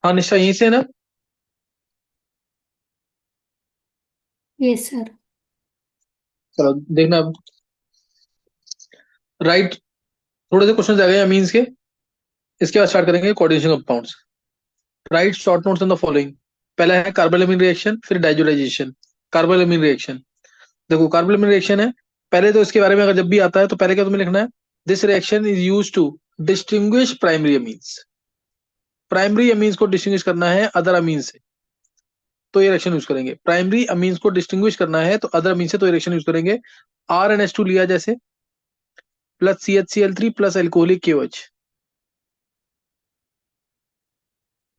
हाँ निश्चय यहीं से है ना। Yes sir. चलो देखना अब। राइट। थोड़े से क्वेश्चन आ गए मीन्स के। इसके बाद स्टार्ट करेंगे coordination compounds. Write short notes on the following. पहला है कार्बोनिल रिएक्शन, फिर डाइजोडाइजेशन। Carbonyl reaction. देखो कार्बोनिल रिएक्शन है। पहले तो इसके बारे में अगर जब भी आता है तो पहले क्या तुम्हें लिखना है? This reaction is use to distinguish primary amines. Primary amines को डिस्टिंग्विश करना है अदर अमीन से, तो ये रिएक्शन यूज करेंगे। प्राइमरी अमीन्स को डिस्टिंग्विश करना है तो अदर अमीन से तो ये रिएक्शन यूज करेंगे। आर एन एच टू लिया जैसे, plus C H C L three plus alcoholic K H.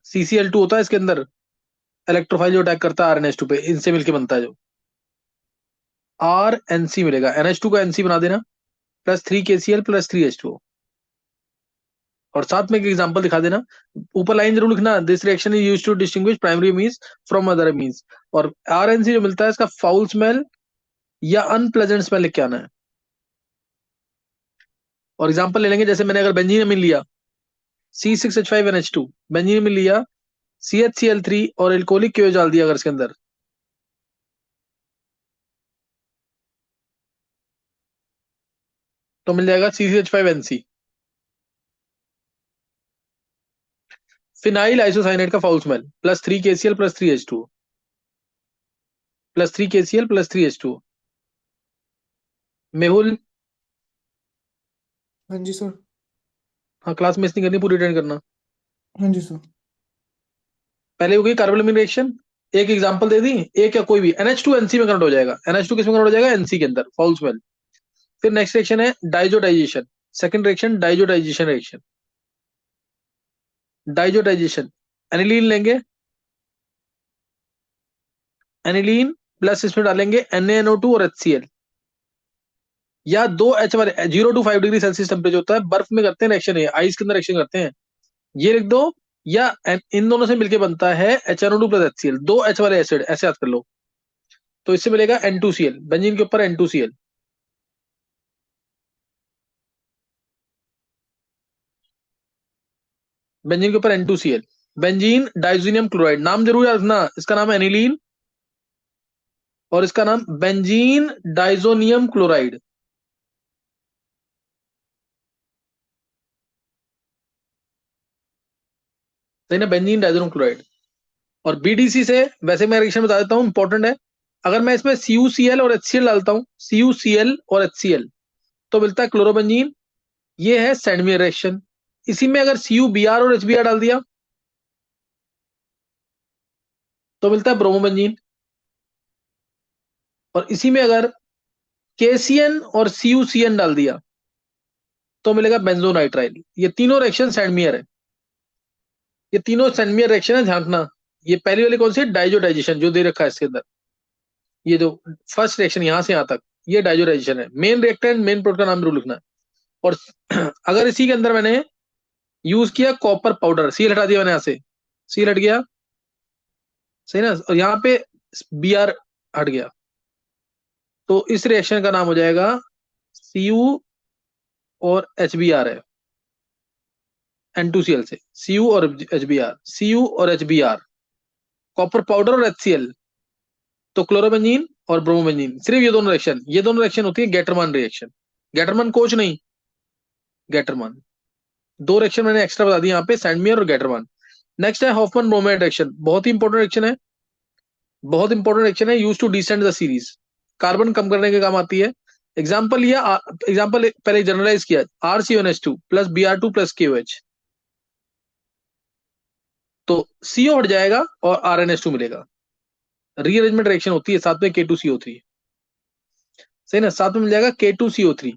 C C L two होता है इसके अंदर, इलेक्ट्रोफाइल जो अटैक करता है आर एन एच टू पे, इनसे मिलके बनता है जो। आर एन सी मिलेगा, एन एच टू का एन सी बना देना, plus three K C L plus three H two. और साथ में एक एग्जांपल दिखा देना। ऊपर लाइन जरूर लिखना, this reaction is used to distinguish primary means from other means. और आर एन सी जो मिलता है इसका फाउल स्मेल या अनप्लेजेंट स्मेल लिख के आना है। और एग्जांपल ले लेंगे, जैसे मैंने अगर बेंजीन अमीन लिया C6H5NH2, बेंजीन अमीन लिया CHCl3 और एल्कोहलिक क्यों डाल दिया अगर इसके अंदर, तो मिल जाएगा CCH5NC। फिनाइल आइसोसाइनेट का foul smell, plus three KCl plus three H to, plus three KCl plus three H to. Mehul. हाँ जी सर। हाँ क्लास मिस नहीं करनी, पूरी अटेंड करना। हाँ जी सर। पहले हो गई कार्बोनिल रिएक्शन। एक एग्जांपल दे दी, एक या कोई भी NH2 NC में कन्वर्ट हो जाएगा। NH2 किस में कन्वर्ट हो जाएगा? NC के अंदर, फाउल स्मेल। फिर नेक्स्ट रिएक्शन है diazotization. Second reaction diazotization reaction. Diazotization, aniline लेंगे, एनिलीन प्लस इसमें डालेंगे NaNO2 और HCl, या दो एच वाले 0 to 5 डिग्री सेल्सियस टेम्परेचर होता है, बर्फ में करते हैं रिएक्शन, है आइस के अंदर रिएक्शन करते हैं, ये लिख दो। या इन दोनों से मिलकर बनता है HNO2 प्लस HCl, दो एच वाले एसिड, ऐसे याद कर लो। तो इससे मिलेगा N2Cl, बेंजीन के ऊपर N2Cl। बेंजीन के ऊपर N2Cl। बेंजीन डाइजीनियम क्लोराइड, नाम जरूर याद रखना, इसका नाम है एनिलीन और इसका नाम बेंजीन डाइजोनियम क्लोराइड। सही ना, बेंजीन डाइजोनियम क्लोराइड। और बीडीसी से वैसे मैं रिएक्शन बता देता हूँ, इंपॉर्टेंट है। अगर मैं इसमें CuCl और HCl डालता हूँ, CuCl और HCl, तो मिलता है क्लोरोबेंजीन। ये है सैंडमियर रिएक्शन। इसी में अगर CuBr और HBr डाल दिया तो मिलता है ब्रोमोबेंजीन। और इसी में अगर KCN और CuCN डाल दिया तो मिलेगा बेंजोनाइट्राइल। ये तीनों रिएक्शन सैंडमियर है। ये तीनों सैंडमियर रिएक्शन है, ध्यान रखना। ये पहली वाली कौन सी है? डाइजोडाइजेशन, जो दे रखा है इसके अंदर। ये जो फर्स्ट रिएक्शन यहां से यहां तक, ये डाइजोडाइजेशन है। मेन रिएक्टेंट मेन प्रोडक्ट का नाम जरूर लिखना है। और अगर इसी के अंदर मैंने यूज किया कॉपर पाउडर, सील हटा दिया मैंने, यहां से सील हट गया, सही ना, और यहाँ पे Br हट गया, तो इस रिएक्शन का नाम हो जाएगा Cu और HBr है। N2Cl से Cu और HBr, Cu और HBr, कॉपर पाउडर और HCl, तो क्लोरोबेंजीन और ब्रोमोबेंजीन। सिर्फ ये दोनों रिएक्शन होती है गेटरमान रिएक्शन। गेटरमान कोच नहीं, गेटरमान। दो रिएक्शन मैंने एक्स्ट्रा बता दी यहाँ पे, सैंडमियर और गेटरमान। नेक्स्ट है हॉफमैन ब्रोमाइड रिएक्शन, बहुत ही इंपॉर्टेंट रिएक्शन है। बहुत इंपॉर्टेंट रिएक्शन है, use to descend the series. Carbon कम करने के काम आती है। एग्जाम्पल लिया, एग्जाम्पल पहले जनरलाइज किया, RCONH2 plus Br2 plus KOH, तो CO हट जाएगा और RNH2 मिलेगा। रीअरेंजमेंट रिएक्शन होती है, साथ में K2CO3, सही ना, साथ में मिल जाएगा K2CO3।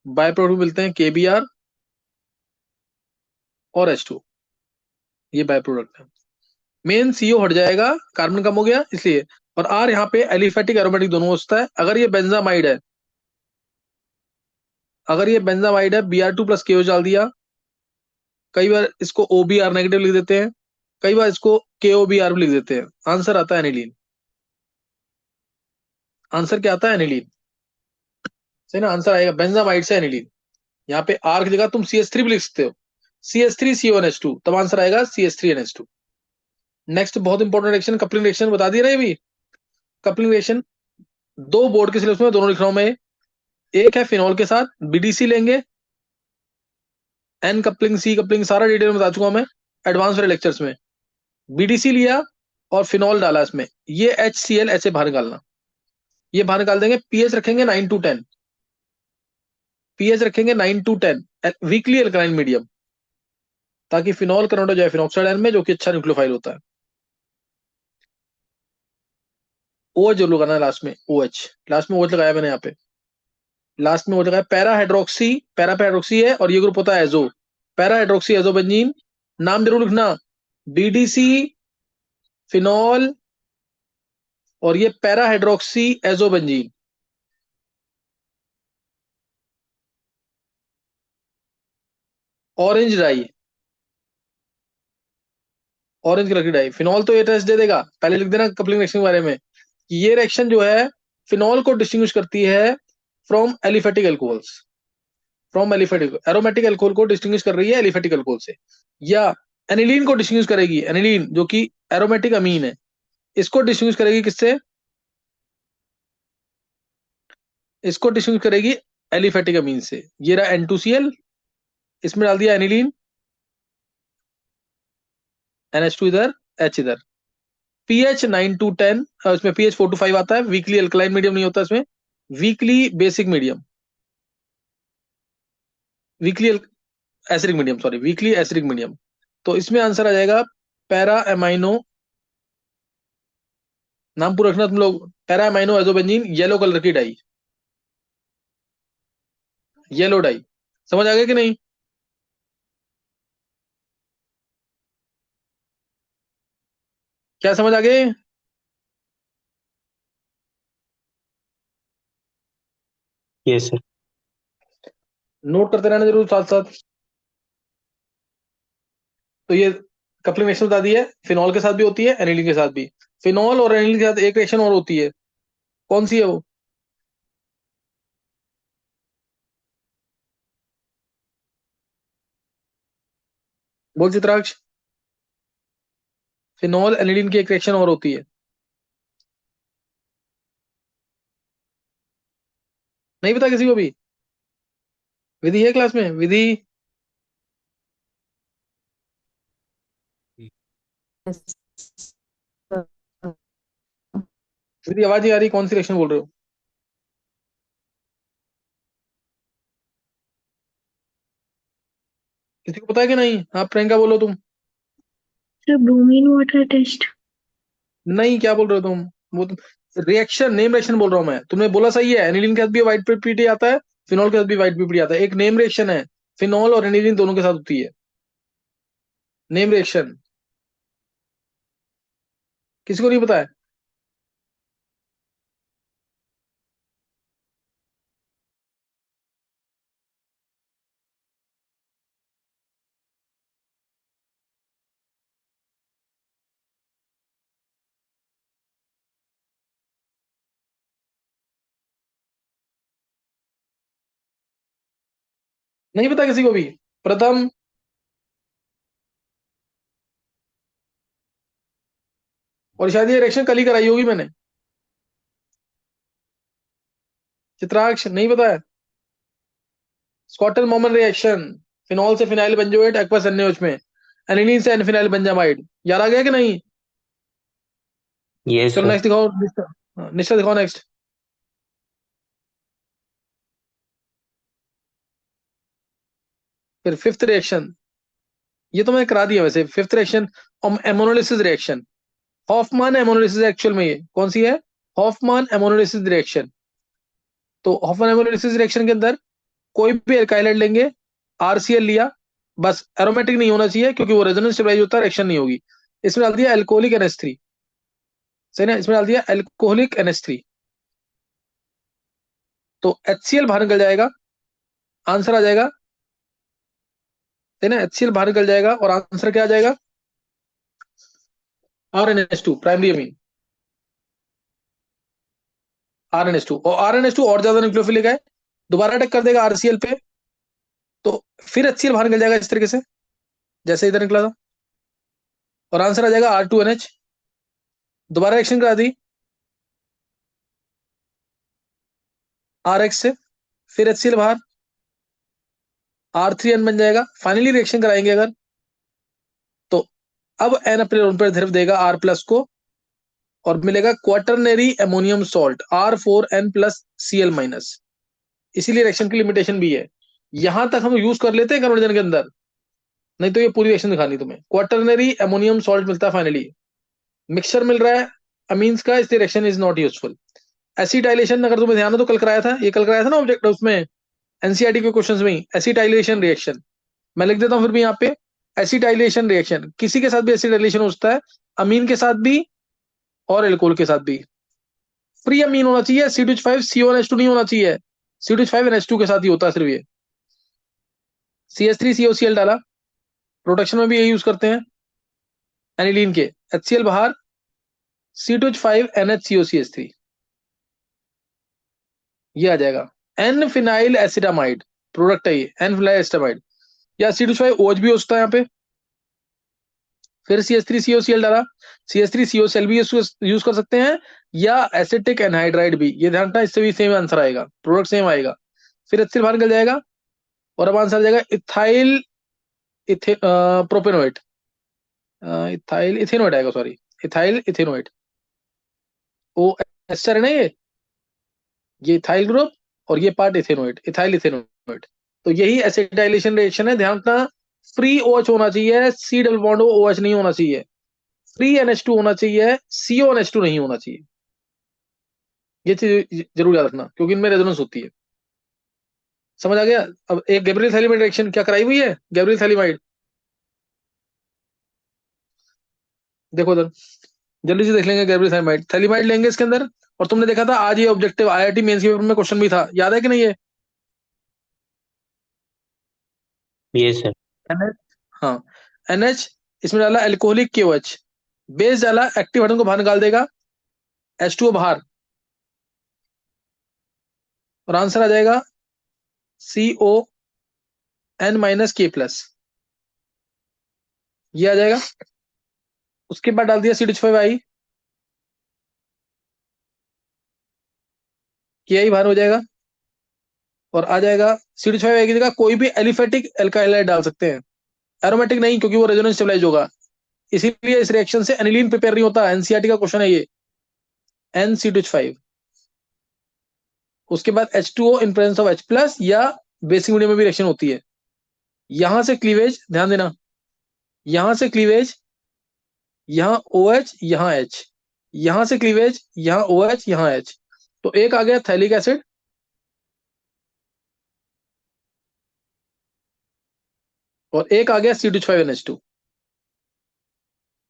बाय प्रोडक्ट मिलते हैं KBr और H2, ये बाय प्रोडक्ट है। मेन CO हट जाएगा, कार्बन कम हो गया इसलिए। और R यहाँ पे एलिफेटिक एरोमेटिक दोनों होता है। अगर ये बेंजामाइड है, अगर ये बेंजामाइड है, Br2 प्लस KOH डाल दिया, कई बार इसको OBr नेगेटिव लिख देते हैं, कई बार इसको KOBr भी लिख देते हैं, आंसर आता है एनिलीन। आंसर क्या आता है? एनिलीन, सही ना, आंसर आएगा बेंजामाइड से एनिलीन। यहाँ पे आर की जगह तुम CH3 भी लिख सकते हो, CH3CO2, तब आंसर आएगा CH3NH2। नेक्स्ट बहुत इंपॉर्टेंट रिएक्शन, कपलिंग रिएक्शन बता दिया ना ये भी। कपलिंग रिएक्शन दो बोर्ड के सिलेबस में दोनों लिख रहा हूं मैं। एक है फिनॉल के साथ, BDC लेंगे, एन कपलिंग, सी कपलिंग, सारा डिटेल में बता चुका हूं मैं एडवांस वाले लेक्चर्स में। BDC लिया और फिनॉल डाला इसमें, ये HCl ऐसे बाहर निकालना, ये बाहर निकाल देंगे। पीएच रखेंगे 9 to 10, पीएच रखेंगे 9 to 10, वीकली अल्कलाइन मीडियम, ताकि फिनॉल कन्वर्ट हो जाए फिनॉक्साइड आयन में, जो कि अच्छा न्यूक्लियोफाइल होता है। OH जो लगाना है लास्ट में, OH लास्ट में, OH लगाया मैंने यहाँ पे, लास्ट में OH लगाया। पैरा हाइड्रोक्सी, पैरा पे हाइड्रोक्सी है और ये ग्रुप होता है एजो, पैरा हाइड्रोक्सी एजोबेंजीन। नाम जरूर लिखना, BDC, फिनॉल और ये para hydroxy azobenzene. Orange dye, orange colour की डाई। फिनॉल तो ये टेस्ट दे देगा, पहले लिख देना कपलिंग रिएक्शन के बारे में। ये रिएक्शन जो है फिनॉल को डिस्टिंग्विश करती है from aliphatic alcohols, from aliphatic, aromatic alcohol को डिस्टिंग्विश कर रही है एलिफेटिक अल्कोहल से। या एनिलीन को डिस्टिंग्विश करेगी, एनिलीन जो कि एरोमेटिक अमीन है, इसको डिस्टिंग्विश करेगी किससे? इसको डिस्टिंग्विश करेगी एलिफेटिक अमीन से। ये रहा N2Cl, इसमें डाल दिया एनिलीन, NH2 इधर, H इधर। pH 9 to 10, इसमें pH 4 to 5 आता है। वीकली अल्कलाइन मीडियम नहीं होता इसमें, weekly basic medium, weakly acidic medium, sorry weakly acidic medium. तो इसमें आंसर आ जाएगा पैरा एमाइनो, नाम पूरा रखना तुम लोग, para amino azobenzene, yellow colour की डाई, येलो डाई। समझ आ गया कि नहीं? क्या समझ आ गए? Yes sir. नोट करते रहना जरूर साथ साथ। तो ये कपलिंग रिएक्शन बता दी है, फिनॉल के साथ भी होती है, एनिलीन के साथ भी। फिनॉल और एनिलीन के साथ एक रिएक्शन और होती है, कौन सी है वो? बोल चित्राक्ष। फिनॉल एनिलीन की एक रिएक्शन और होती है, नहीं पता किसी को भी? विधि है क्लास में, विधि? विधि आवाज नहीं आ रही, कौन सी रिएक्शन बोल रहे हो? किसी को पता है कि नहीं? हाँ प्रियंका बोलो तुम। Sir bromine water test. नहीं, क्या बोल रहे हो तुम? वो रिएक्शन, नेम रिएक्शन बोल रहा हूं मैं। तुमने बोला सही है, एनिलीन के साथ भी व्हाइट पीपीटी आता है, फिनॉल के साथ भी व्हाइट पीपीटी आता है। एक नेम रिएक्शन है, फिनॉल और एनिलीन दोनों के साथ होती है, नेम रिएक्शन। किसी को नहीं पता है? नहीं पता किसी को भी? प्रथम, और शायद ये रिएक्शन कल ही कराई होगी मैंने। चित्राक्ष नहीं पता है? स्कॉटल मोमन रिएक्शन, फिनॉल से फिनाइल बेंजोएट एक्वस NaOH में, एनिलीन से एनफिनाइल बेंजामाइड। याद आ गया कि नहीं? यस चलो सर। नेक्स्ट दिखाओ, निश्चय। हाँ, निश्चय दिखाओ नेक्स्ट। फिर फिफ्थ रिएक्शन, ये तो मैंने करा दिया वैसे। Fifth reaction, ammonolysis reaction, Hofmann ammonolysis. Actual में ये कौन सी है? Hofmann ammonolysis reaction. तो हॉफमान एमोनोलिसिस रिएक्शन के अंदर कोई भी एल्काइलाइड लेंगे, RCl लिया, बस एरोमेटिक नहीं होना चाहिए, क्योंकि वो रेजोनेंस स्टेबलाइज होता है, रिएक्शन नहीं होगी। इसमें डाल दिया एल्कोहलिक NH3, सही ना? इसमें डाल दिया एल्कोहलिक NH3, तो HCl बाहर निकल जाएगा, आंसर आ जाएगा, है ना? HCl बाहर निकल जाएगा और आंसर क्या आ जाएगा? RnH2, primary amine, RnH2। और RnH2 और ज्यादा न्यूक्लियोफिलिक है, दोबारा अटैक कर देगा RCl पे, तो फिर HCl बाहर निकल जाएगा इस तरीके से। जैसे इधर निकला था, और आंसर आ जाएगा R2NH। दोबारा रिएक्शन करा दी RX से, फिर HCl बाहर, R3N बन जाएगा। फाइनली रिएक्शन कराएंगे अगर, तो अब N अपने लोन पर ध्रुव देगा R प्लस को, और मिलेगा quaternary ammonium salt R4N plus Cl minus. इसीलिए रिएक्शन की लिमिटेशन भी है। यहां तक हम यूज कर लेते हैं कन्वर्जन के अंदर, नहीं तो ये पूरी रिएक्शन दिखानी तुम्हें। क्वाटरनरी अमोनियम सॉल्ट मिलता है फाइनली, मिक्सचर मिल रहा है अमीन्स का, इसलिए reaction is not useful. Acetylation अगर तुम्हें ध्यान हो तो कल कराया था, ये कल कराया था ना ऑब्जेक्ट उसमें, एनसीईआरटी के क्वेश्चंस में ही, एसिटाइलेशन रिएक्शन। मैं लिख देता हूं फिर भी यहाँ पे, एसिटाइलेशन रिएक्शन किसी के साथ भी एसिटाइलेशन होता है, अमीन के साथ भी और एल्कोहल के साथ भी। फ्री अमीन होना चाहिए, C2H5 CO NH2 नहीं होना चाहिए, C2H5NH2 के साथ ही होता है सिर्फ ये। CH3COCl डाला, प्रोटेक्शन में भी यही यूज करते हैं एनिलीन के। HCl बाहर, C2H5NHCOCH3, ये आ जाएगा। एन फिनाइल एसिटामाइड प्रोडक्ट है ये, एन फिनाइल एसिटामाइड, या C2H5OH भी होता है यहाँ पे। फिर CH3COCl डाला, CH3COCl भी यूज कर सकते हैं, या एसिटिक एनहाइड्राइड भी, ये ध्यान रखना, इससे भी सेम आंसर आएगा, प्रोडक्ट सेम आएगा। फिर HCl बाहर निकल जाएगा, और अब आंसर आ जाएगा इथाइल प्रोपेनोएट, इथाइल इथेनोएट आएगा, सॉरी, इथाइल इथेनोएट। ओ एस्टर है ना ये इथाइल ग्रुप, और ये पार्ट इथेनोएट, इथाइल इथेनोएट। तो यही एसिटाइलेशन रिएक्शन है, ध्यान रखना। फ्री OH होना चाहिए, C डबल बॉन्ड OH नहीं होना चाहिए, फ्री NH2 होना चाहिए, CONH2 नहीं होना चाहिए। ये चीज जरूर याद रखना, क्योंकि इनमें रेजोनेंस होती है। समझ आ गया? अब एक गैब्रियल थैलीमाइड रिएक्शन क्या कराई हुई है, गैब्रियल थैलीमाइड, देखो उधर, जल्दी से देख लेंगे। गैब्रियल थैलीमाइड, थैलीमाइड लेंगे इसके अंदर, और तुमने देखा था आज ये ऑब्जेक्टिव IIT मेंस के पेपर में क्वेश्चन भी था, याद है कि नहीं ये? ये सर। NH, हाँ, NH, इसमें डाला एल्कोहलिक KOH, बेस डाला, एक्टिव हाइड्रोजन को बाहर निकाल देगा, H2O बाहर, और आंसर आ जाएगा CON-K+, ये आ जाएगा। उसके बाद डाल दिया C2H5I, KI बाहर हो जाएगा, और आ जाएगा C2H5I की जगह कोई भी एलिफेटिक एल्काइल डाल सकते हैं, एरोमेटिक नहीं, क्योंकि वो रेजोनेंस स्टेबलाइज होगा। इसीलिए इस रिएक्शन से एनिलीन प्रिपेयर नहीं होता, एनसीईआरटी का क्वेश्चन है ये, NC2H5। उसके बाद H2O in presence of H+, या बेसिक मीडियम में भी रिएक्शन होती है। यहां से क्लीवेज, ध्यान देना, यहां से क्लीवेज, यहां OH, यहां H, यहां से क्लीवेज, यहां OH, यहां H। तो एक आ गया थैलिक एसिड, और एक आ गया C2H5NH2।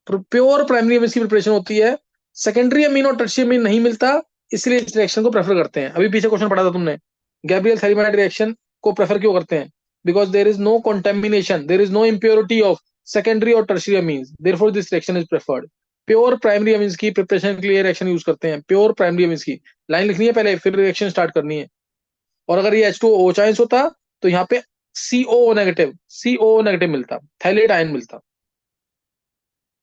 प्योर प्राइमरी अमीन की प्रिपरेशन होती है, सेकेंडरी अमीन और टर्शियरी अमीन नहीं मिलता, इसलिए इस रिएक्शन को प्रेफर करते हैं। अभी पीछे क्वेश्चन पढ़ा था तुमने, गैब्रियल थैलीमाइड रिएक्शन को प्रेफर क्यों करते हैं? Because there is no contamination, there is no impurity of secondary और tertiary amines, therefore this reaction is preferred. Pure primary amines की प्रिपरेशन के लिए रिएक्शन यूज करते हैं, प्योर प्राइमरी अमीन्स की। लाइन लिखनी है पहले, फिर रिएक्शन स्टार्ट करनी है। और अगर ये H2O चाइंस होता, तो यहाँ पे CO नेगेटिव मिलता, थैलेट आयन मिलता,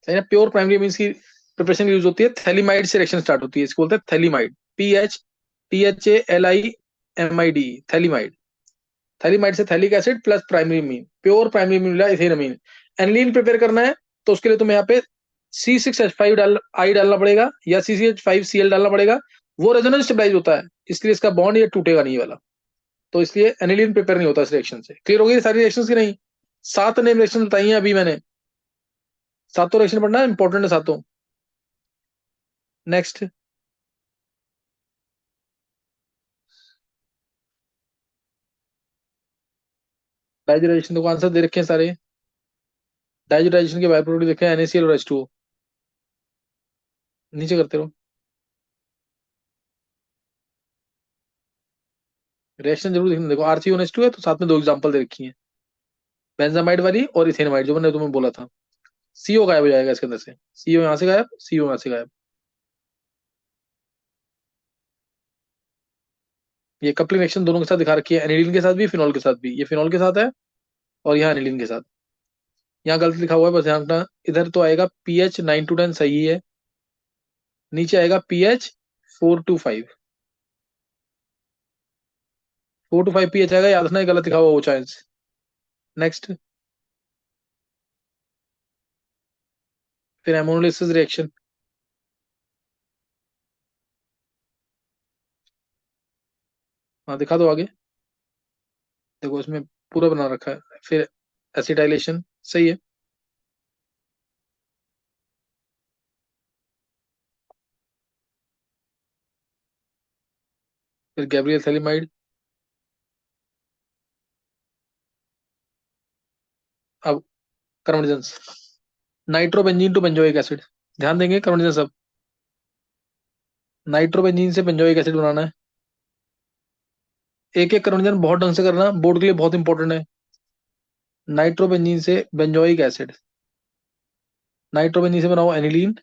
सही ना? प्योर प्राइमरी मीन्स की प्रिपरेशन यूज होती है, थैलीमाइड से रिएक्शन स्टार्ट होती है, इसको बोलते हैं थैलीमाइड, PHTHALIMID, थैलीमाइड। थैलीमाइड से phthalic acid plus primary mean, pure primary mean मिला, इथेनमीन। एनिलीन प्रिपेयर करना है, तो उसके लिए तुम्हें यहाँ पे C6H5 I डालना पड़ेगा, या CCH5Cl डालना पड़ेगा, वो रेजोनेंस स्टेबलाइज होता है, इसलिए इसका बॉन्ड ये टूटेगा नहीं, ये वाला। तो इसलिए एनिलीन प्रिपेयर नहीं होता इस रिएक्शन से। क्लियर हो गई सारी रिएक्शंस की नहीं? 7 नेम रिएक्शन बताई हैं अभी मैंने, सातों रिएक्शन पढ़ना इंपॉर्टेंट है, सातों। नेक्स्ट, डाइजेशन देखो, आंसर दे रखे हैं सारे। डाइजेशन के बाय प्रोडक्ट देखे हैं, NaCl और H2O, नीचे करते रहो। रिएक्शन जरूर देखना, देखो R3OH2 है, तो साथ में दो एग्जांपल दे रखी हैं, बेंजामाइड वाली और इथेनमाइड, जो मैंने तुम्हें बोला था। CO गायब हो जाएगा इसके अंदर से, CO यहाँ से गायब, CO यहाँ से गायब। ये कपलिंग रिएक्शन दोनों के साथ दिखा रखी है, एनिलीन के साथ भी, फिनॉल के साथ भी। ये फिनॉल के साथ है, और यहाँ एनिलीन के साथ। यहाँ गलत लिखा हुआ है, बस ध्यान रखना। इधर तो आएगा पीएच 9 to 10 सही है, नीचे आएगा पीएच 4 to 5। 4 to 5 पीएच आएगा, याद रखना ये गलत लिखा हुआ वो चांस। नेक्स्ट, फिर एमोनोलिसिस रिएक्शन। हाँ दिखा दो आगे, देखो इसमें पूरा बना रखा है। फिर एसिटाइलेशन सही है। फिर गैब्रियल थैलिमाइड। अब कार्बोनिजेंस, नाइट्रोबेंजीन टू बेंजोइक एसिड। ध्यान देंगे कार्बोनिजेंस। अब नाइट्रोबेंजीन से बेंजोइक एसिड बनाना है। एक एक कार्बोनिजेंस बहुत ढंग से करना, बोर्ड के लिए बहुत इंपॉर्टेंट है। नाइट्रोबेंजीन से बेंजोइक एसिड, नाइट्रोबेंजीन से बनाओ एनिलीन,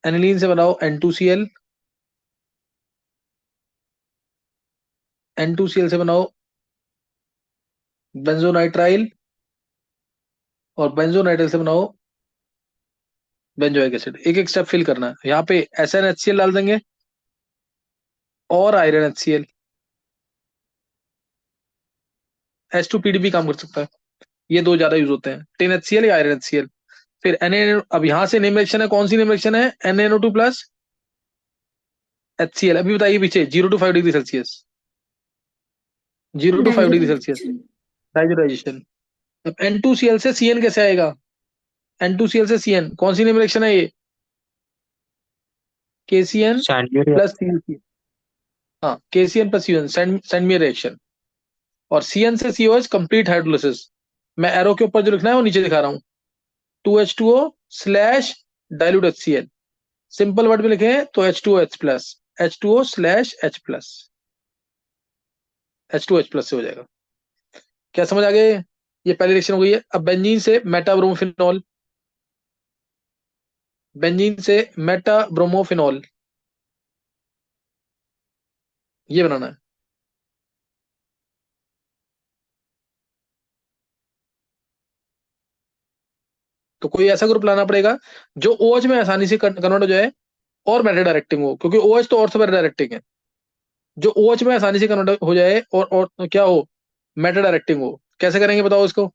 एनिलीन से बनाओ N2Cl, N2Cl से बनाओ बेंजोनाइट्राइल, और बेंजोनाइट्राइल से बनाओ बेंजोइक एसिड। एक एक स्टेप फिल करना है। यहाँ पे SnHCl डाल देंगे और आयरन HCl। H2PD भी काम कर सकता है, ये दो ज्यादा यूज होते हैं, 10HCl या आयरन HCl। फिर Na, अब यहाँ से नेम रिएक्शन है, कौन सी नेम रिएक्शन है? NaNO2 plus HCl। अभी बताइए पीछे, 0 to 5 degree Celsius, 0 to 5 degree Celsius diazotization. अब N2Cl से Cn कैसे आएगा? N2Cl से Cn कौन सी नेम रिएक्शन है ये? KCN sandwich. Plus CuC। हाँ, KCN प्लस CuN, सेंडमियर रिएक्शन। और Cn से COH कंप्लीट हाइड्रोलिसिस। मैं एरो के ऊपर जो लिखना है वो नीचे दिखा रहा हूँ, 2H2O slash dilute HCl। Simple word में लिखे तो H2OH plus, H2O slash H plus, H2H plus से हो जाएगा। क्या समझ आ गए? ये पहली रिएक्शन हो गई है। अब बेंजीन से मेटाब्रोमोफिनॉल, बेंजीन से मेटाब्रोमोफिनॉल, ये बनाना है। तो कोई ऐसा ग्रुप लाना पड़ेगा जो OH में आसानी से कन्वर्ट हो जाए और मेटा डायरेक्टिंग हो, क्योंकि OH तो ऑर्थो मेटा डायरेक्टिंग है। जो OH में आसानी से कन्वर्ट हो जाए और क्या हो, मेटा डायरेक्टिंग हो। कैसे करेंगे बताओ इसको?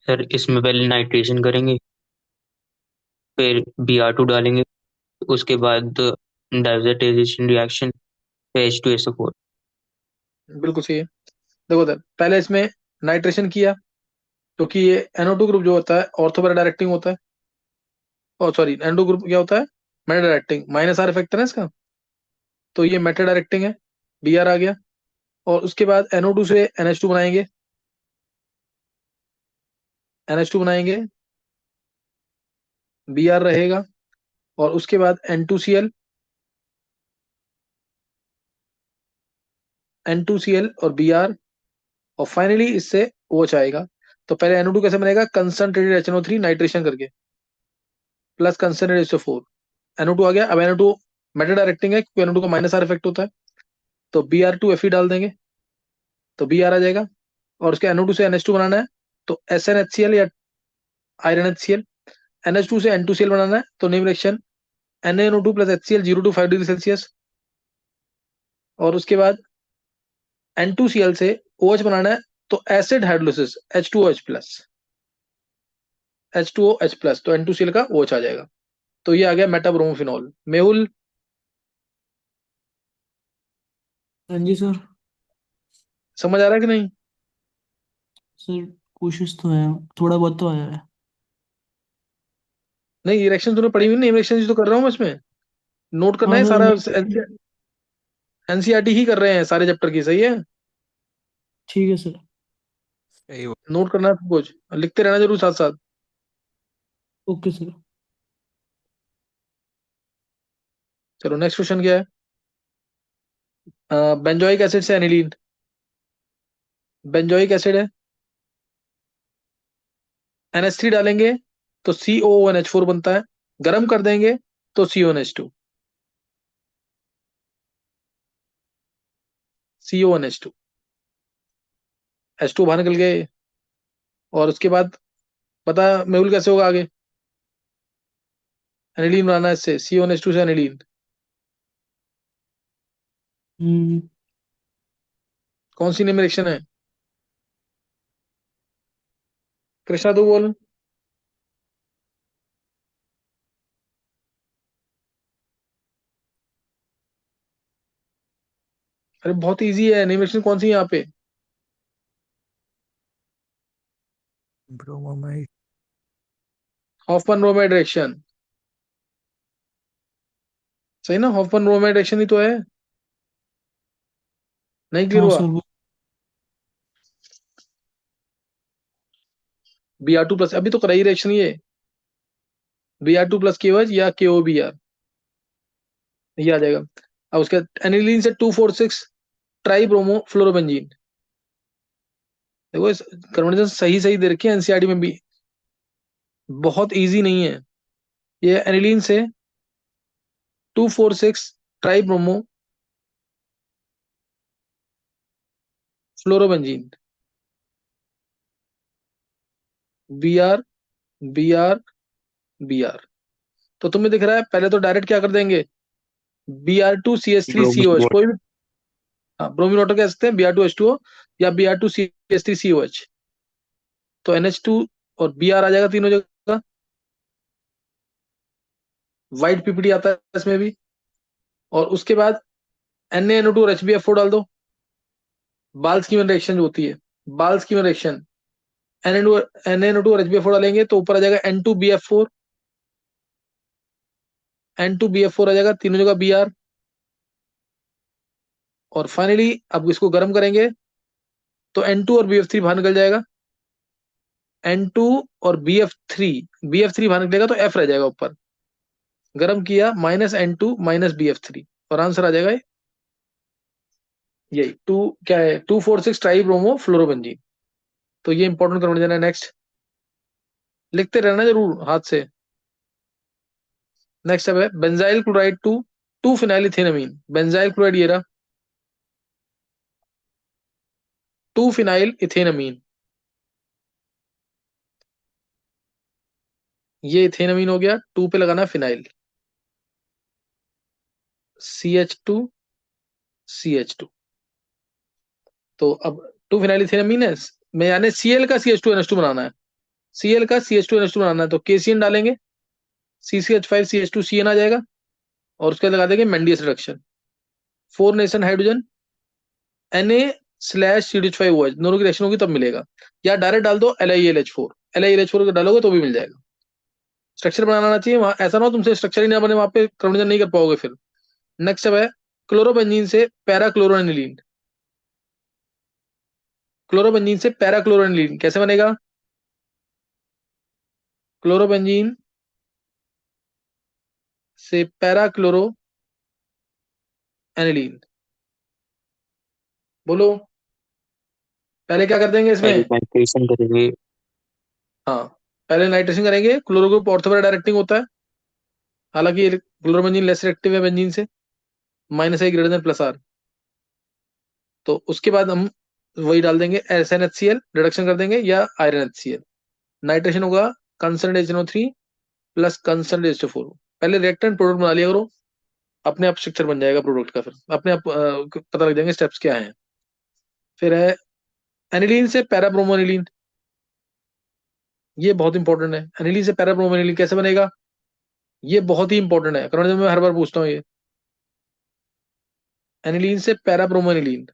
सर इसमें पहले नाइट्रेशन करेंगे, फिर Br2 डालेंगे, उसके बाद डाइवर्सिटाइजेशन रिएक्शन, फिर H2SO4। बिल्कुल सही है। देखो सर, पहले इसमें नाइट्रेशन किया, क्योंकि ये NO2 ग्रुप जो होता है ऑर्थो मेटा डायरेक्टिंग होता है। और सॉरी, NO2 ग्रुप क्या होता है? Meta directing, minus R effect है ना इसका, तो ये मेटा डायरेक्टिंग है। Br आ गया, और उसके बाद NO2 से NH2 बनाएंगे, NH2 बनाएंगे, Br रहेगा, और उसके बाद N2Cl, N2Cl और Br, और फाइनली इससे OH आएगा। तो पहले NO2 कैसे बनेगा? कंसंट्रेटेड HNO3 नाइट्रेशन करके प्लस कंसंट्रेटेड HO4। NO2 आ गया। अब NO2 मेटा डायरेक्टिंग है, क्योंकि NO2 का माइनस R इफेक्ट होता है, तो Br2Fe डाल देंगे, तो Br आ जाएगा। और उसके NO2 से NH2 बनाना है, तो SnHCl या आयरन HCl। NH2 से N2Cl बनाना है, तो name reaction NaNO2 plus HCl 0 to 5 degree Celsius. और उसके बाद N2Cl से OH बनाना है, तो acid hydrolysis H2OH plus, H2OH plus, तो N2Cl का OH आ जाएगा। तो ये आ गया मेटाब्रोमोफिनॉल। मेहुल, हाँ जी सर। समझ आ रहा है कि नहीं? सर कोशिश तो है, थोड़ा बहुत तो आया है। नहीं, ये रिएक्शन तूने पढ़ी हुई नहीं, रिएक्शन तो कर रहा हूँ मैं इसमें, नोट करना हाँ है सर सारा। नहीं। एनसीईआरटी ही कर रहे हैं सारे चैप्टर की, सही है। ठीक है सर। नोट करना है सब कुछ, लिखते रहना जरूर साथ साथ। Okay sir. चलो नेक्स्ट क्वेश्चन क्या है? बेंजोइक एसिड से एनिलीन, बेंजोइक एसिड है, NH3 डालेंगे तो COONH4 बनता है, गर्म कर देंगे तो CONH2, CONH2। H2 बाहर निकल गए। और उसके बाद पता मेहुल कैसे होगा आगे? एनिलीन बनाना है इससे, C1H2 से एनिलीन। हम्म कौन सी नेम रिएक्शन है? कृष्णा तू बोल। अरे बहुत इजी है, नेम रिएक्शन कौन सी है यहाँ पे? ब्रोमाइड। Hoffmann bromide reaction. सही ना, हॉफमैन ब्रोमाइड रिएक्शन ही तो है। नहीं क्लियर हाँ हुआ? सर वो Br2 प्लस, अभी तो कराई रिएक्शन ये। Br2 प्लस KOH या KOBr, ये आ जाएगा। अब उसके एनिलीन से 246 ट्राई ब्रोमो फ्लोरोबेंजीन। देखो इस कन्वर्जन सही सही दे रखी है एनसीईआरटी में भी, बहुत इजी नहीं है। ये एनिलीन से 246 try bromo fluorobenzene. Br Br Br। तो तुम्हें दिख रहा है, पहले तो डायरेक्ट क्या कर देंगे, Br2CH3COH, ब्रोमीन कोई भी। हाँ, ब्रोमीन वाटर कह सकते हैं, Br2H2O या Br2CH3COH। तो NH2 और Br आ जाएगा तीनों जगह। व्हाइट पीपीटी आता है इसमें भी। और उसके बाद NaNO2 और HbF4 डाल दो। बाल्स की रिएक्शन जो होती है, बाल्स की रिएक्शन, NaNO2 और HbF4 डालेंगे तो ऊपर आ जाएगा N2BF4। N2BF4 आ जाएगा तीनों जगह Br। और फाइनली अब इसको गर्म करेंगे तो N2 और BF3 बाहर निकल जाएगा। N2 और BF3 बाहर निकलेगा तो F रह जाएगा ऊपर। गर्म किया, -N2 -BF3, और आंसर आ जाएगा यही टू, क्या है, 246 ट्राई ब्रोमो फ्लोरोबेंजीन। तो ये इंपॉर्टेंट कन्वर्जन है। नेक्स्ट लिखते रहना जरूर हाथ से। नेक्स्ट अब है benzyl chloride to 2 phenyl ethanamine. Benzyl chloride ये रहा, 2 फिनाइल इथेनमीन। ये इथेनमीन हो गया, टू पे लगाना फिनाइल, CH2CH2। तो अब 2 फिनाइल इथेनमीन है, मैं यानी Cl का CH2NH2 बनाना है। Cl का CH2NH2 बनाना है तो KCN डालेंगे, CCH5CH2CN आ जाएगा। और उसके बाद लगा देंगे मेंडियस रिडक्शन, 4 नेशन हाइड्रोजन Na/CH5OH, दोनों की रिएक्शन होगी तब मिलेगा। या डायरेक्ट डाल दो LiAlH4, LiAlH4 डालोगे तो भी मिल जाएगा। स्ट्रक्चर बनाना आना चाहिए वहां, ऐसा ना हो तुमसे स्ट्रक्चर ही ना बने, वहां पे कन्वर्जन नहीं कर पाओगे फिर। नेक्स्ट अब है क्लोरोबेंजीन से पैरा क्लोरोनिलीन। क्लोरोबेंजीन से पैरा क्लोरोनिलीन कैसे बनेगा? क्लोरोबेंजीन से पैरा क्लोरो एनिलीन। बोलो, पहले क्या कर देंगे इसमें? पहले नाइट्रेशन करेंगे। हाँ, पहले नाइट्रेशन करेंगे, क्लोरो ग्रुप ऑर्थो डायरेक्टिंग होता है, हालांकि क्लोरोबेंजीन लेस रिएक्टिव है बेंजीन से, -I > +R। तो उसके बाद हम वही डाल देंगे, SnHCl रिडक्शन कर देंगे या आयरन HCl। नाइट्रेशन होगा concern HNO3 plus concern H2O4। पहले रिएक्टेंट प्रोडक्ट बना लिया करो, अपने आप स्ट्रक्चर बन जाएगा प्रोडक्ट का, फिर अपने आप पता लग जाएंगे स्टेप्स क्या हैं। फिर है एनिलीन से पैराब्रोमोनिलीन। ये बहुत इंपॉर्टेंट है, एनिलीन से पैराब्रोमोनिलीन कैसे बनेगा? ये बहुत ही इंपॉर्टेंट है, कन्वर्जन में हर बार पूछता हूँ ये। एनिलीन से पैराब्रोमोनिलीन,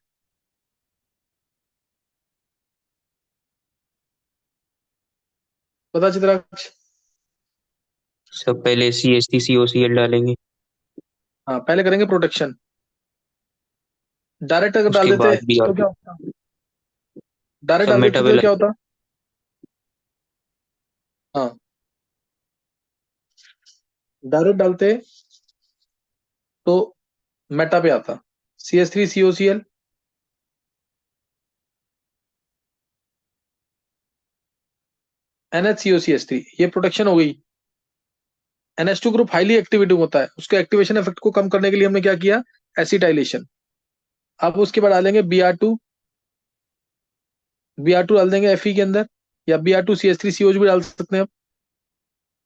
पता चित्राक्ष? सब पहले CH3COCl डालेंगे। हाँ, पहले करेंगे प्रोटेक्शन। डायरेक्ट अगर डाल उसके देते बाद तो Br2 क्या होता? डायरेक्ट सब डाल देते तो क्या मेटाबोलाइट। होता? हाँ, डायरेक्ट डालते तो मेटा पे आता, CH3COCl, NHCOCH3, ये प्रोटेक्शन हो गई। NH2 ग्रुप हाईली एक्टिवेटिंग होता है, उसके एक्टिवेशन इफेक्ट को कम करने के लिए हमने क्या किया, एसिटाइलेशन। अब उसके बाद डालेंगे Br2 Br2 डाल देंगे Fe के अंदर, या Br2CH3COH भी डाल सकते हैं आप।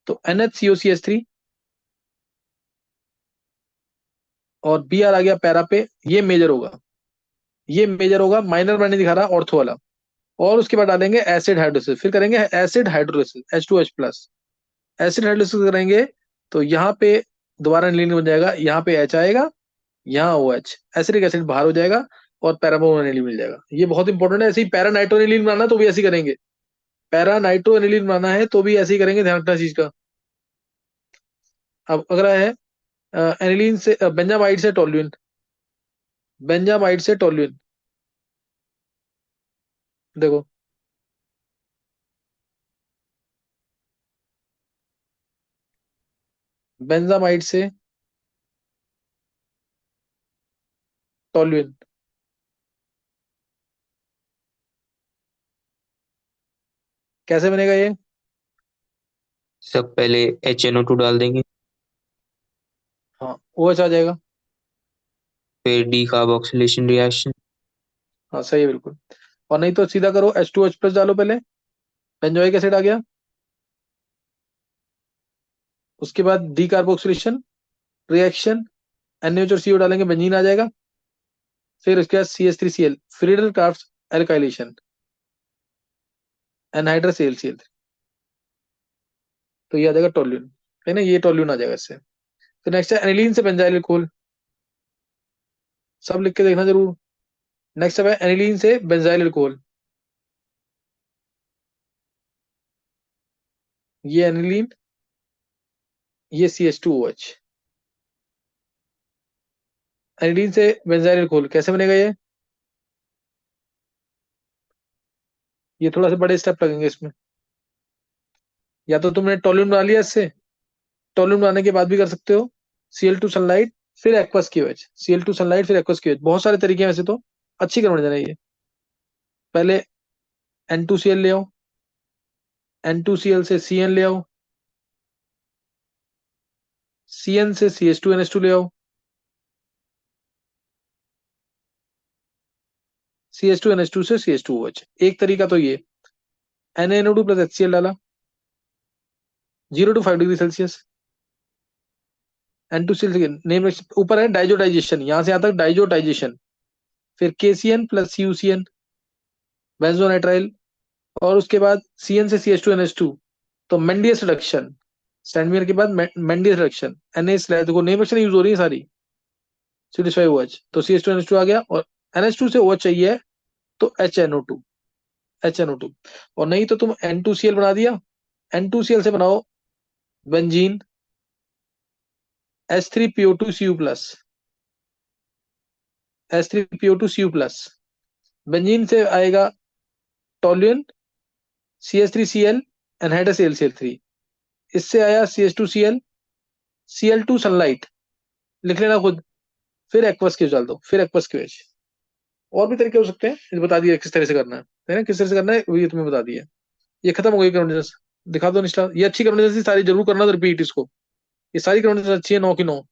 तो NHCOCH3 और Br आ गया पैरा पे, ये मेजर होगा, ये मेजर होगा, माइनर मैंने दिखा रहा ऑर्थो वाला। और उसके बाद डालेंगे एसिड हाइड्रोलिसिस, फिर करेंगे acid hydrolysis H2H+। Acid hydrolysis करेंगे तो यहाँ पे दोबारा एनिलीन बन जाएगा, यहाँ पे H आएगा, यहाँ OH, एसिडिक एसिड बाहर हो जाएगा और पैराबोन एनिलीन मिल जाएगा। ये बहुत इंपॉर्टेंट है। ऐसे ही पैरा नाइट्रो एनिलीन बनाना तो भी ऐसे ही करेंगे, पैरा नाइट्रो एनिलीन बनाना है तो भी ऐसे ही करेंगे, ध्यान रखना चीज का। अब अगला है एनिलीन से बेंजामाइड से टोल्यूइन, बेंजामाइड से टोल्यूइन, देखो बेंजामाइड से टोल्यूइन, कैसे बनेगा ये? सब पहले HNO2 डाल देंगे, हाँ OH आ जाएगा। फिर डी कार्बोक्सिलेशन रिएक्शन, हाँ सही है बिल्कुल। और नहीं तो सीधा करो H2H+ डालो पहले, बेंजोइक एसिड आ गया, उसके बाद डी कार्बोक्सिलेशन रिएक्शन, NaOH और CO डालेंगे, बेंजीन आ जाएगा। फिर उसके बाद CH3Cl, Friedel craft alkylation, anhydrous AlCl। तो ये आ जाएगा टोल्यूइन, है ना, ये टोल्यूइन आ जाएगा इससे। तो नेक्स्ट है एनिलीन से बेंजाइल अल्कोहल, सब लिख के देखना जरूर। नेक्स्ट है एनिलीन से बेंजाइल अल्कोहल, ये एनिलीन, ये CH2OH। एनिलीन से बेंजाइल अल्कोहल कैसे बनेगा ये थोड़ा सा बड़े स्टेप लगेंगे इसमें। या तो तुमने टोल्यूइन बना लिया इससे, टोल्यूइन बनाने के बाद भी कर सकते हो Cl2 सनलाइट फिर एक्वस की OH, Cl2 सनलाइट फिर एक्वस की OH, बहुत सारे तरीके हैं वैसे तो, अच्छी कन्वर्जन है ये। पहले N2Cl ले आओ, N2Cl से Cn ले आओ, Cn से CH2NH2 ले आओ, CH2NH2 से CH2OH। एक तरीका तो ये NaNO2 प्लस HCl डाला 0 to 5 degree Celsius, N2Cl name ऊपर है डाइजो डाइजेशन, यहां से आता है डाइजो डाइजेशन। फिर KCN प्लस CuCN बेंजोनाइट्राइल, और उसके बाद Cn से CH2NH2, तो मेंडियस रिडक्शन, स्टैंडमियर के बाद मेंडियस रिडक्शन, Na देखो नेम रिडक्शन यूज हो रही है सारी, CH5OH, तो CH2NH2 आ गया, और NH2 से OH चाहिए तो HNO2, HNO2। और नहीं तो तुम N2Cl बना दिया, N2Cl से बनाओ बेंजीन H3PO2Cu+, H3PO2Cu+, बेंजीन से आएगा टोल्यूइन CH3Cl एनहाइड्रस AlCl3, इससे आया CH2Cl, Cl2 सनलाइट, लिख लेना खुद, फिर एक्वस की डाल दो, फिर एक्वस की वेज। और भी तरीके हो सकते हैं, ये बता दिया किस तरह से करना है ना, किस तरह से करना है वो ये तुम्हें बता दिया। ये खत्म हो गई कन्वर्जेंस, दिखा दो निष्ठा, ये अच्छी कन्वर्जेंस थी सारी, जरूर करना तो रिपीट इसको, ये सारी कन्वर्जेंस अच्छी है 9 की 9।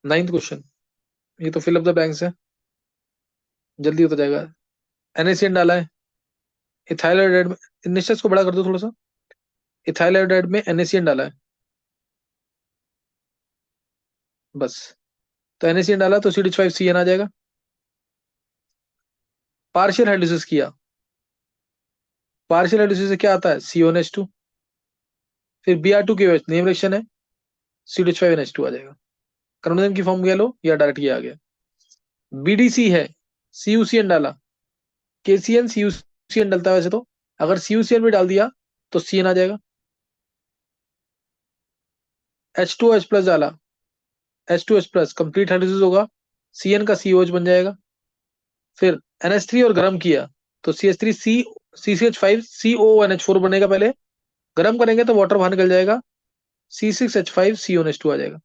9th क्वेश्चन, ये तो फिल अप द बैंक्स है, जल्दी होता जाएगा। NaCN डाला है, इथाइल आयोडाइड में, निश्चय को बड़ा कर दो थोड़ा सा, इथाइल आयोडाइड में NaCN डाला है, बस। तो NaCN डाला तो CH5CN आ जाएगा। पार्शियल हाइड्रोलिसिस किया, पार्शियल हाइड्रोलिसिस से क्या आता है CONH2, फिर Br2 की OH नेम रिएक्शन है, CH5NH2 आ जाएगा। कन्वर्जन की फॉर्म कह लो या डायरेक्ट ये आ गया। BDC है, CuCN डाला, KCN CuCN डलता है वैसे तो, अगर CuCN भी डाल दिया तो CN आ जाएगा। H2H प्लस डाला, H2H प्लस कंप्लीट हाइड्रोलिसिस होगा, CN का COH बन जाएगा। फिर NH3 और गर्म किया तो CH3 CCH5 CONH4 बनेगा। पहले गर्म करेंगे तो वाटर बाहर निकल जाएगा, C6H5 CONH2 आ जाएगा।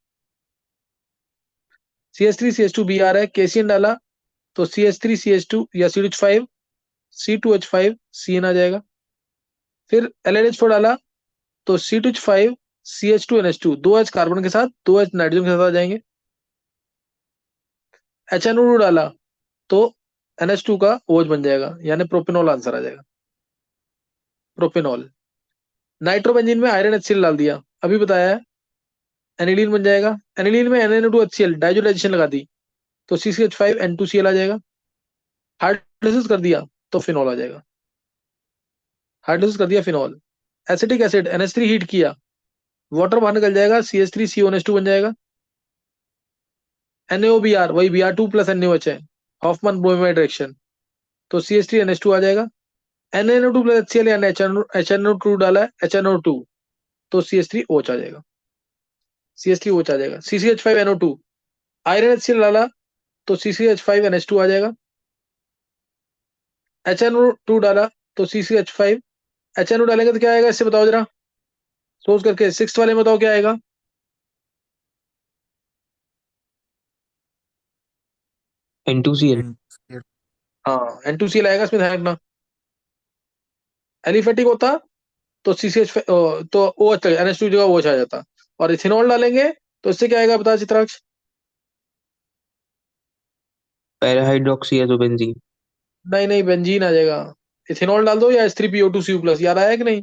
CH3 CH2 बी आ रहा है, KCN डाला तो CH3 CH2 या CH5 C2H5 CN आ जाएगा। फिर LNH4 डाला तो C2H5 CH2 NH2, 2H carbon के साथ 2H नाइट्रोजन के साथ आ जाएंगे। HNO2 डाला तो NH2 का OH बन जाएगा, यानी प्रोपेनॉल आंसर आ जाएगा, प्रोपेनॉल। नाइट्रोबेंजीन में आयरन HCl डाल दिया, अभी बताया है, एनिलीन बन जाएगा। एनिलीन में NaNO2HCl डाइजोलाइजेशन लगा दी तो CCH5N2Cl आ जाएगा। हाइड्रोलिसिस कर दिया तो फिनॉल आ जाएगा, हाइड्रोलिसिस कर दिया phenol. Acetic acid NH3 heat किया, वाटर बाहर निकल जाएगा, CH3CONH2 बन जाएगा। NaOBr वही Br2 प्लस NaOH है, हॉफमैन ब्रोमाइड रिएक्शन, तो CH3NH2 आ जाएगा। NaNO2 प्लस HCl यानी HNO2 डाला है, HNO2 तो CH3OH आ जाएगा, CH3OH आ जाएगा। CCH5NO2 आयरन HCl डाला तो CCH5NH2 आ जाएगा। HNO2 डाला तो CCH5, HNO डालेंगे तो क्या आएगा इससे बताओ जरा, सोच करके। सिक्स वाले में बताओ क्या आएगा। N2Cl। NCl। हाँ N2Cl आएगा, इसमें ध्यान रखना। एलिफेटिक होता तो CCH तो OH NH2 जगह OH आ जाता, और इथेनॉल डालेंगे तो इससे क्या आएगा बता चित्राक्ष। Para hydroxy azobenzene. नहीं नहीं, बेंजीन आ जाएगा। इथेनॉल डाल दो या H3PO2 Cu प्लस, याद आया कि नहीं।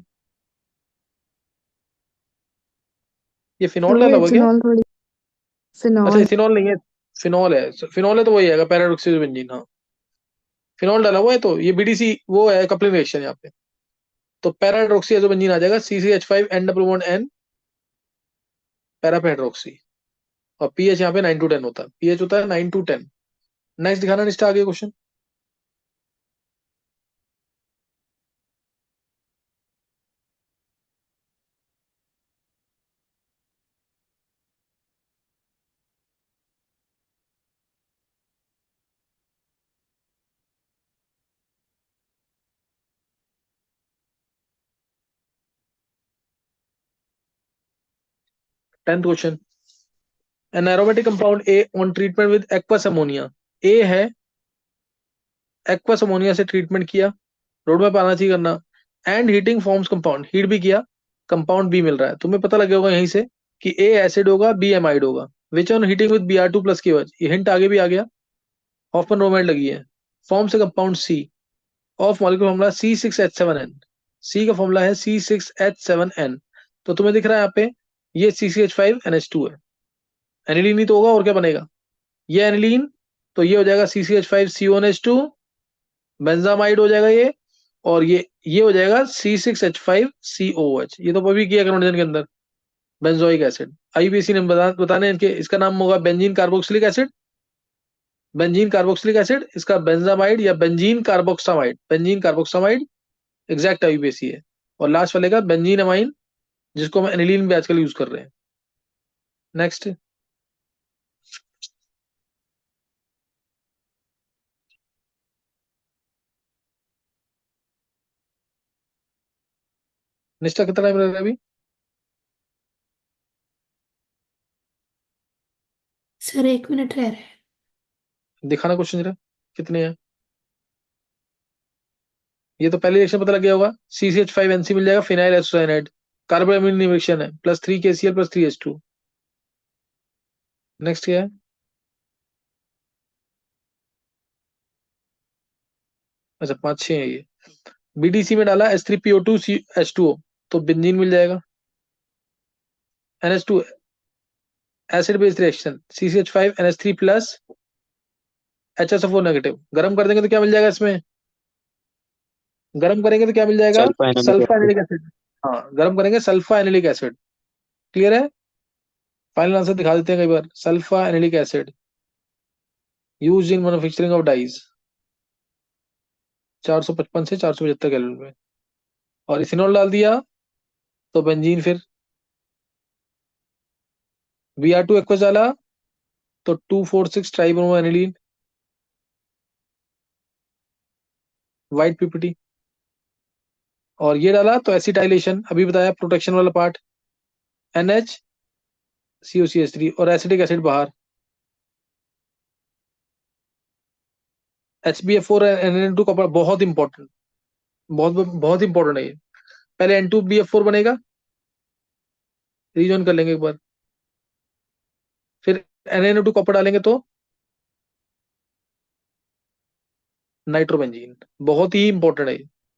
ये फिनॉल डाला वो हुआ क्या। इथेनॉल थोड़ी, अच्छा फिनॉल। इथेनॉल नहीं है, फिनॉल है। फिनॉल है तो वही आएगा, पैराडॉक्सी बेंजीन। हाँ फिनॉल डाला हुआ है तो ये BDC वो है, कपलिंग रिएक्शन यहाँ पे। तो पैराहाइड्रोक्सी एजोबेंजीन आ जाएगा, CCH5N N पैराहाइड्रोक्सी। और पीएच यहाँ पे 9 to 10 होता है, पीएच होता है 9 to 10। नेक्स्ट दिखाना निष्ठा, आगे question. Tenth question, an aromatic compound A on treatment with aqueous ammonia. A है, एक्वस अमोनिया से ट्रीटमेंट किया, रोड में पाना चाहिए करना, and heating forms compound, heat भी किया, कंपाउंड बी मिल रहा है। तुम्हें पता लग गया होगा यहीं से कि ए एसिड होगा, बी एमाइड होगा। Which on heating with Br2 plus की वजह, ये हिंट आगे भी आ गया, हॉफमैन ब्रोमाइड लगी है। फॉर्म से compound C, of molecular formula C6H7N, C का फॉर्मूला है C6H7N। तो तुम्हें दिख रहा है यहाँ पे ये CCH5NH2 है, एनिलीन ही तो होगा, और क्या बनेगा, ये एनिलीन, तो ये हो जाएगा CCH5CONH2, बेंजामाइड हो जाएगा ये, और ये हो जाएगा C6H5COH। ये तो अभी किया कन्वर्जन के अंदर, बेंजोइक एसिड। IUPAC ने बताने इनके, इसका नाम होगा benzene carboxylic acid, benzene carboxylic acid, इसका बेंजामाइड या benzene carboxamide, benzene carboxamide exact IUPAC है। और लास्ट वाले का बेंजीन अमाइन, जिसको हम एनिलीन भी आजकल यूज कर रहे हैं। नेक्स्ट, निष्ठा कितना टाइम रहेगा अभी। सर 1 मिनट रह रहा है। दिखाना क्वेश्चन जरा कितने हैं। ये तो पहले रिएक्शन पता लग गया होगा, CCH5NC मिल जाएगा, फिनाइल एसोसाइनाइड, कार्बोनिल रिएक्शन है, +3 KCl +3H2। नेक्स्ट क्या है, अच्छा 5 6 है ये। BDC में डाला H3PO2 H2O, तो बेंजीन मिल जाएगा। NH2 acid based reaction, CCH5NH3 plus HSO4 negative. गर्म कर देंगे तो क्या मिल जाएगा इसमें, गर्म करेंगे तो क्या मिल जाएगा, sulphanilic sulpha acid. Anilic acid. हाँ गर्म करेंगे सल्फा एनिलिक एसिड। क्लियर है, फाइनल आंसर दिखा देते हैं कई बार, sulphanilic acid use in manufacturing of dyes. 455 से 475 केल्विन पे। और इथेनॉल डाल दिया तो बेंजीन, फिर Br2 एक्वस डाला तो 246 ट्राइब्रोमो एनिलीन, व्हाइट पीपीटी। और ये डाला तो एसिटाइलेशन, अभी बताया प्रोटेक्शन वाला पार्ट, NH COCH3 और एसिटिक एसिड बाहर, HBF4 NN2 कपड़ा, बहुत इंपॉर्टेंट, बहुत बहुत इंपॉर्टेंट है ये। पहले N2BF4 बनेगा, रीजॉइन कर लेंगे एक बार, फिर NN2 कॉपर डालेंगे तो नाइट्रोबेंजीन, बहुत ही इंपॉर्टेंट है ये।